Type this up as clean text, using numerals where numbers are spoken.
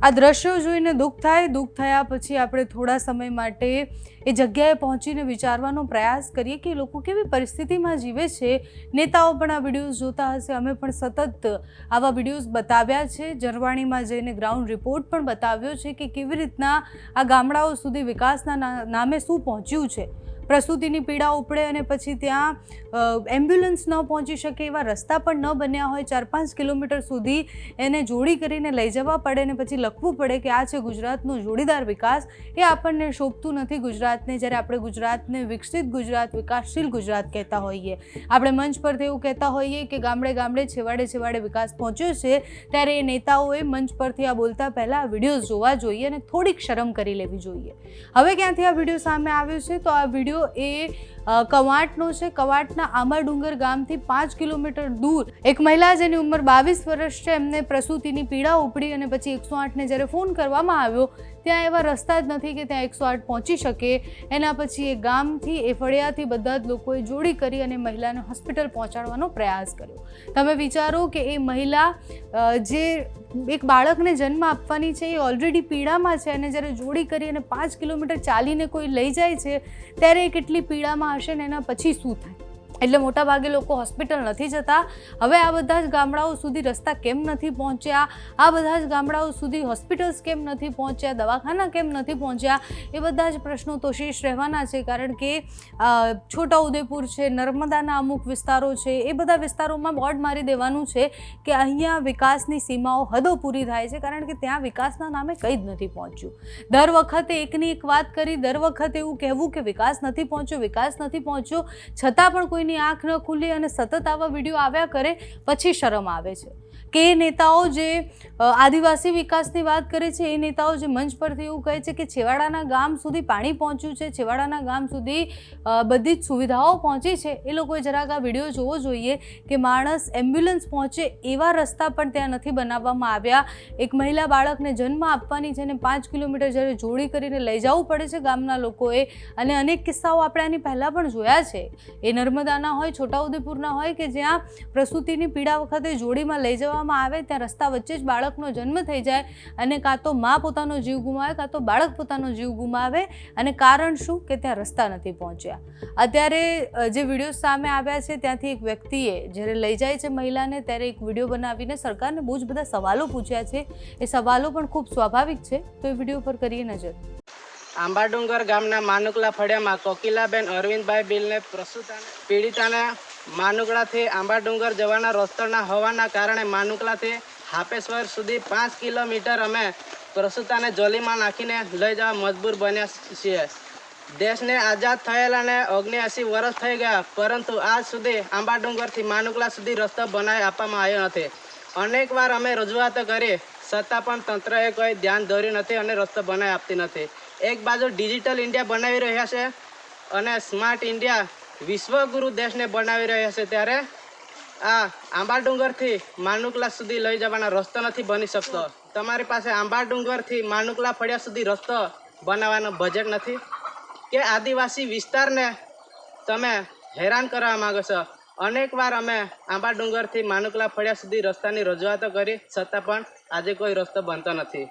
આ દ્રશ્યો જોઈને દુઃખ થયા પછી આપણે થોડા સમય માટે એ જગ્યાએ પહોંચીને વિચારવાનો પ્રયાસ કરીએ કે લોકો કેવી પરિસ્થિતિમાં જીવે છે। નેતાઓ પણ આ વિડીયોઝ જોતા હશે, અમે પણ સતત આવા વિડીયોઝ બતાવ્યા છે। જરવાણીમાં જઈને ગ્રાઉન્ડ રિપોર્ટ પણ બતાવ્યો છે કે કેવી રીતના આ ગામડાઓ સુધી વિકાસના નામે શું પહોંચ્યું છે। પ્રસૂતિની પીડા ઉપડે અને પછી ત્યાં એમ્બ્યુલન્સ ન પહોંચી શકે એવા રસ્તા પણ ન બન્યા હોય, 4-5 કિલોમીટર સુધી એને જોડી કરીને લઈ જવા પડે ને પછી લખવું પડે કે આ છે ગુજરાતનો જોડીદાર વિકાસ। એ આપણને શોભતું નથી ગુજરાતને, જ્યારે આપણે ગુજરાતને વિકસિત ગુજરાત, વિકાસશીલ ગુજરાત કહેતા હોઈએ। આપણે મંચ પરથી એવું કહેતા હોઈએ કે ગામડે ગામડે છેવાડે વિકાસ પહોંચ્યો છે, ત્યારે એ નેતાઓએ મંચ પરથી આ બોલતા પહેલાં આ વિડીયોઝ જોવા જોઈએ અને થોડીક શરમ કરી લેવી જોઈએ। હવે ક્યાંથી આ વિડીયો સામે આવ્યો છે, તો આ વિડીયો એ કવાંટનો છે। કવાંટના આંબાડુંગર ગામથી 5 કિલોમીટર દૂર એક મહિલા જેની ઉંમર 22 વર્ષ છે, એમને પ્રસૂતિની પીડા ઉપડી અને પછી 108ને જ્યારે ફોન કરવામાં આવ્યો ત્યાં એવા રસ્તા જ નથી કે ત્યાં 108 પહોંચી શકે। એના પછી એ ગામથી, એ ફળિયાથી બધા જ લોકોએ જોડી કરી અને મહિલાને હોસ્પિટલ પહોંચાડવાનો પ્રયાસ કર્યો। તમે વિચારો કે એ મહિલા જે એક બાળકને જન્મ આપવાની છે, એ ઓલરેડી પીડામાં છે અને જ્યારે જોડી કરી અને 5 કિલોમીટર ચાલીને કોઈ લઈ જાય છે ત્યારે એ કેટલી પીડામાં હશે ને એના પછી શું થાય। એટલે મોટાભાગે લોકો હોસ્પિટલ નથી જતા। હવે આ બધા જ ગામડાઓ સુધી રસ્તા કેમ નથી પહોંચ્યા, આ બધા જ ગામડાઓ સુધી હોસ્પિટલ્સ કેમ નથી પહોંચ્યા, દવાખાના કેમ નથી પહોંચ્યા, એ બધા જ પ્રશ્નો તો શેષ રહેવાના છે। કારણ કે છોટાઉદેપુર છે, નર્મદાના અમુક વિસ્તારો છે, એ બધા વિસ્તારોમાં બોર્ડ મારી દેવાનું છે કે અહીંયા વિકાસની સીમાઓ હદો પૂરી થાય છે, કારણ કે ત્યાં વિકાસના નામે કંઈ જ નથી પહોંચ્યું। દર વખતે એકની એક વાત કરી, દર વખતે એવું કહેવું કે વિકાસ નથી પહોંચ્યો, વિકાસ નથી પહોંચ્યો, છતાં પણ કોઈ આંખ ન ખુલી અને સતત આવા વિડીયો આવ્યા કરે પછી શરમ આવે છે કે એ નેતાઓ જે આદિવાસી વિકાસની વાત કરે છે, એ નેતાઓ જે મંચ પરથી એવું કહે છે કે છેવાડાના ગામ સુધી પાણી પહોંચ્યું છે, છેવાડાના ગામ સુધી બધી જ સુવિધાઓ પહોંચી છે, એ લોકોએ જરાક આ વિડીયો જોવો જોઈએ કે માણસ એમ્બ્યુલન્સ પહોંચે એવા રસ્તા પણ ત્યાં નથી બનાવવામાં આવ્યા। એક મહિલા બાળકને જન્મ આપવાની છે ને 5 કિલોમીટર જ્યારે જોડી કરીને લઈ જવું પડે છે ગામના લોકોએ, અને અનેક કિસ્સાઓ આપણે આની પહેલાં પણ જોયા છે। એ નર્મદાના હોય, છોટાઉદેપુરના હોય કે જ્યાં પ્રસૂતિની પીડા વખતે જોડીમાં લઈ જવા આવે ત્યાં રસ્તા વચ્ચે જ બાળકનો જન્મ થઈ જાય અને કાં તો મા પોતાનો જીવ ગુમાવે, કાં તો બાળક પોતાનો જીવ ગુમાવે, અને કારણ શું કે ત્યાં રસ્તા નથી પહોંચ્યા। અત્યારે જે વિડીયો સામે આવ્યા છે ત્યાંથી એક વ્યક્તિએ જ્યારે લઈ જાય છે મહિલાને ત્યારે એક વિડીયો બનાવીને સરકારને બહુ જ બધા સવાલો પૂછ્યા છે। એ સવાલો પણ ખૂબ સ્વાભાવિક છે, તો એ વિડીયો પર કરીએ નજર। આંબાડુંગર ગામના માનુકલા ફળિયામાં કોકિલાબેન અરવિંદભાઈ બિલને પીડિતાને માનુકલાથી આંબાડુંગર જવાના રસ્તા હોવાના કારણે માનુકલાથી હાપેશ્વર સુધી 5 કિલોમીટર અમે પ્રસૂતાને જોલીમાં નાખીને લઈ જવા મજબૂર બન્યા છીએ। દેશને આઝાદ થયેલાને 79 વર્ષ થઈ ગયા, પરંતુ આજ સુધી આંબાડુંગરથી માનુકલા સુધી રસ્તો બનાવી આપવામાં આવ્યો નથી। અનેક વાર અમે રજૂઆતો કરી, છતાં પણ તંત્રએ કોઈ ધ્યાન દોર્યું નથી અને રસ્તો બનાવી આપતી નથી। એક બાજુ ડિજિટલ ઇન્ડિયા બનાવી રહ્યા છે અને સ્માર્ટ ઇન્ડિયા વિશ્વગુરુ દેશને બનાવી રહ્યા છે, ત્યારે આ આંબાડુંગરથી માનુકલા સુધી લઈ જવાનો રસ્તો નથી બની શકતો। તમારી પાસે આંબાડુંગરથી માનુકલા ફળિયા સુધી રસ્તો બનાવવાનો બજેટ નથી કે આદિવાસી વિસ્તારને તમે હેરાન કરવા માગો છો। અનેક વાર અમે આંબાડુંગરથી માનુકલા ફળિયા સુધી રસ્તાની રજૂઆતો કરી, છતાં પણ આજે કોઈ રસ્તો બનતો નથી।